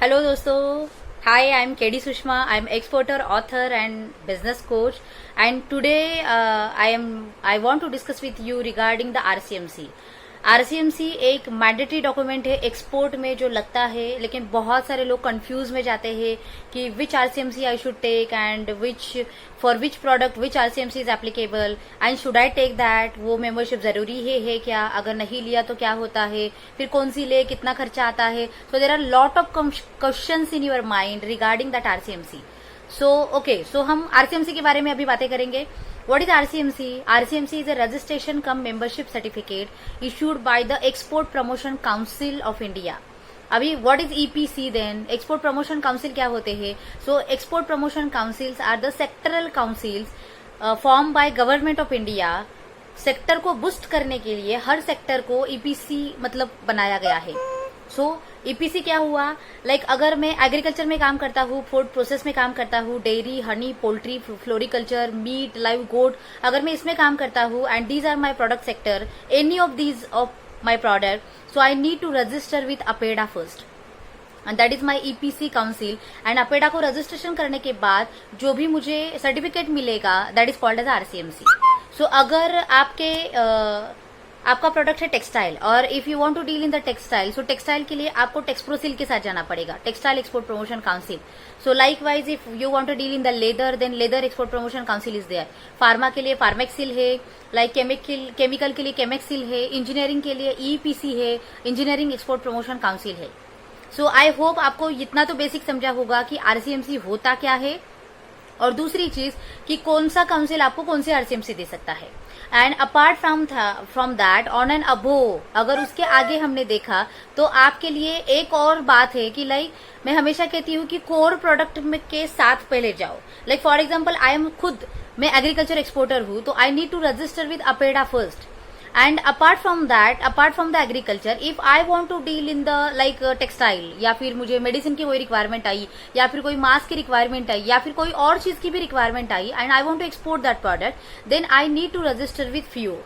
Hello दोस्तों, hi, I am KD Sushma. I am exporter, author and business coach. And today I want to discuss with you regarding the RCMC. RCMC एक mandatory document है export में जो लगता है, लेकिन बहुत सारे लोग कंफ्यूज में जाते हैं कि which RCMC I should take and for which product which RCMC is applicable and should I take that. वो मेंबरशिप जरूरी है क्या? अगर नहीं लिया तो क्या होता है? फिर कौन सी ले, कितना खर्चा आता है? So there are lot of questions in your mind regarding that RCMC. So हम आरसीएमसी के बारे में अभी बातें करेंगे. What is RCMC? RCMC is a registration cum membership certificate issued by the Export Promotion Council of India. अभी what is EPC then? Export Promotion Council क्या होते हैं? So Export Promotion Councils are the sectoral councils formed by Government of India. Sector को boost करने के लिए हर sector को EPC मतलब बनाया गया है. ईपीसी क्या हुआ? अगर मैं एग्रीकल्चर में काम करता हूँ, फूड प्रोसेस में काम करता हूँ, dairy, honey, poultry, floriculture, meat, live goat, अगर मैं इसमें काम करता हूँ and these are my product sector, any of these of my product, so I need to register with APEDA first and that is my EPC council. And APEDA को registration करने के बाद जो भी मुझे सर्टिफिकेट मिलेगा that is called as RCMC. So अगर आपका प्रोडक्ट है टेक्सटाइल और if you want to deal in the textile, so textile के लिए आपको टेक्सप्रोसिल के साथ जाना पड़ेगा, textile export promotion council. So like wise if you want to deal in the leather, then leather export promotion council is there. Pharma के लिए फार्मेक्सिल है, केमिकल के लिए केमेक्सिल है, इंजीनियरिंग के लिए ईपीसी है, इंजीनियरिंग एक्सपोर्ट प्रमोशन काउंसिल है. सो आई होप आपको इतना तो बेसिक समझा होगा कि आरसीएमसी होता क्या है, और दूसरी चीज कि कौन सा काउंसिल आपको कौन से आरसीएमसी दे सकता है. And apart from that, on and above, अगर उसके आगे हमने देखा तो आपके लिए एक और बात है कि मैं हमेशा कहती हूँ कि कोर प्रोडक्ट के साथ पहले जाओ. फॉर एग्जाम्पल मैं एग्रीकल्चर एक्सपोर्टर हूँ, तो I need to register with APEDA first. And apart from the agriculture, if I want to deal in the textile, या फिर मुझे मेडिसिन की कोई रिक्वायरमेंट आई, या फिर कोई मास्क की रिक्वायरमेंट आई, या फिर कोई और चीज की भी requirement I and I want to export that product, then I need to register with FIO.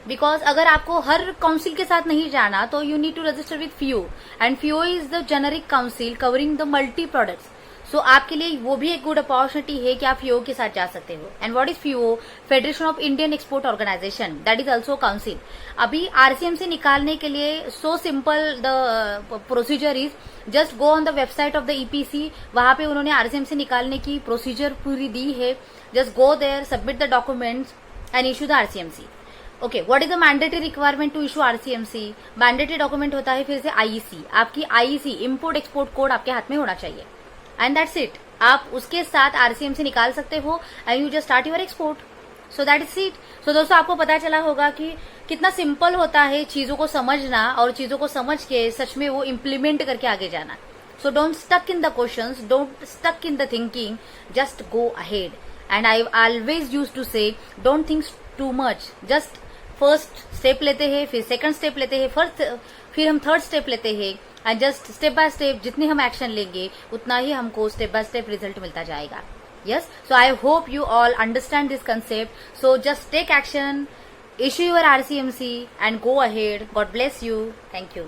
Because अगर आपको हर काउंसिल के साथ नहीं जाना तो you need to register with FIO. And FIO is the generic council covering the multi products. So आपके लिए वो भी एक गुड अपॉर्चुनिटी है कि आप FIO के साथ जा सकते हो. And what is FIO? Federation of Indian export organisation, that is also council. अभी आरसीएमसी निकालने के लिए so simple the procedure is, just go on the website of the EPC. वहां पे उन्होंने आरसीएमसी निकालने की प्रोसीजर पूरी दी है. Just go there, submit the documents and issue the RCMC. Okay, what is the mandatory requirement to issue RCMC? Mandatory document होता है फिर से आईईसी. आपकी आईईसी, इम्पोर्ट एक्सपोर्ट कोड, आपके हाथ में होना चाहिए. And that's it. आप उसके साथ आरसीएमसी निकाल सकते हो and you just start your export. So that is it. So दोस्तों, आपको पता चला होगा कि कितना सिंपल होता है चीजों को समझना, और चीजों को समझ के सच में वो इम्प्लीमेंट करके आगे जाना. So don't stuck in the questions, don't stuck in the thinking, just go ahead. And I always use to say don't think too much. Just first step लेते हैं, फिर सेकंड स्टेप लेते हैं, फिर हम थर्ड स्टेप लेते हैं. And just step by step जितने हम एक्शन लेंगे उतना ही हमको स्टेप बाय स्टेप रिजल्ट मिलता जाएगा. Yes, so I hope you all understand this concept. So just take action, issue your RCMC and go ahead. God bless you. Thank you.